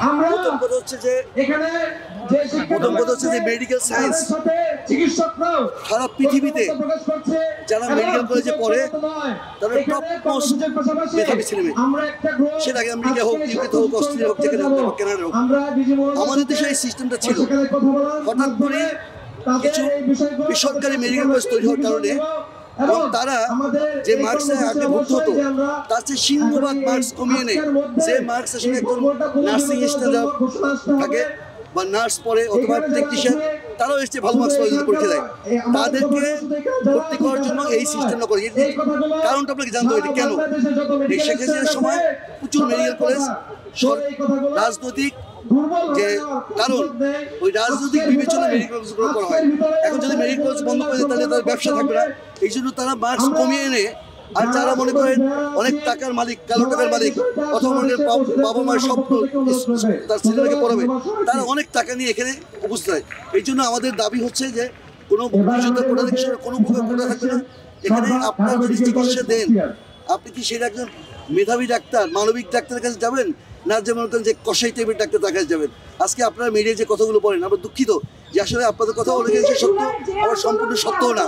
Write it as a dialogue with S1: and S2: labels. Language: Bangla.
S1: প্রথম কথা হচ্ছে যে মেডিকেল সায়েন্স সারা পৃথিবীতে যারা মেডিকেল কলেজে পড়ে তারা টপ মোস্ট মেধাবী ছেলেমেয়ে, সেটা আমেরিকা হোক, ইউকে হোক, অস্ট্রেলিয়া হোক, যেখানে হোক, কানাডা হোক। আমাদের দেশে এই সিস্টেমটা ছিল। হঠাৎ করে কিছু বেসরকারি মেডিকেল কলেজ তৈরি হওয়ার কারণে এবং তারা যে মার্কসে আগে ভর্তি হতো তার চেয়ে সিংহভাগ মার্কস কমিয়ে নেয়। যে মার্কস আসলে একজন নার্সিং স্টুডেন্ট থাকে বা নার্স পড়ে অথবা টেকনিশিয়ান, তারাও এসছে ভালো মার্কস পরীক্ষা দেয়, তাদেরকে ভর্তি করার জন্য এই সিস্টেমটা করে। কারণটা আপনাকে জানতে হবে কেন। এই শেখ হাসিনার সময় প্রচুর মেডিকেল কলেজ রাজনৈতিক যে কারণ, ওই রাজনৈতিক বিবেচনা মেডিকেল কলেজগুলো করা হয়। এখন যদি মেডিকেল কলেজ বন্ধ করে দেয় তাহলে তাদের ব্যবসা থাকবে না, এই জন্য তারা মার্কস কমিয়ে এনে, আর যারা মনে করেন অনেক টাকার মালিক, কালো টাকার মালিক, অথবা মনে করেন বাবা মায়ের স্বপ্ন তার ছেলেটাকে পড়াবে, তারা অনেক টাকা নিয়ে এখানে উপস্থিত হয়। এই জন্য আমাদের দাবি হচ্ছে যে কোনো মুক্তিযোদ্ধার কোটা থেকে কোনো প্রকার কোটা থাকবে না। এখানে আপনার যদি চিকিৎসা দেন, আপনি কি সেটা একজন মেধাবী ডাক্তার, মানবিক ডাক্তারের কাছে যাবেন, না যে মনে করেন যে কষাই টাইপের ডাক্তার তার কাছে যাবেন। আজকে আপনারা মিডিয়ায় যে কথাগুলো বলেন, আমরা দুঃখিত যে আসলে আপনাদের কথা অনেক সত্য, আবার সম্পূর্ণ সত্যও না।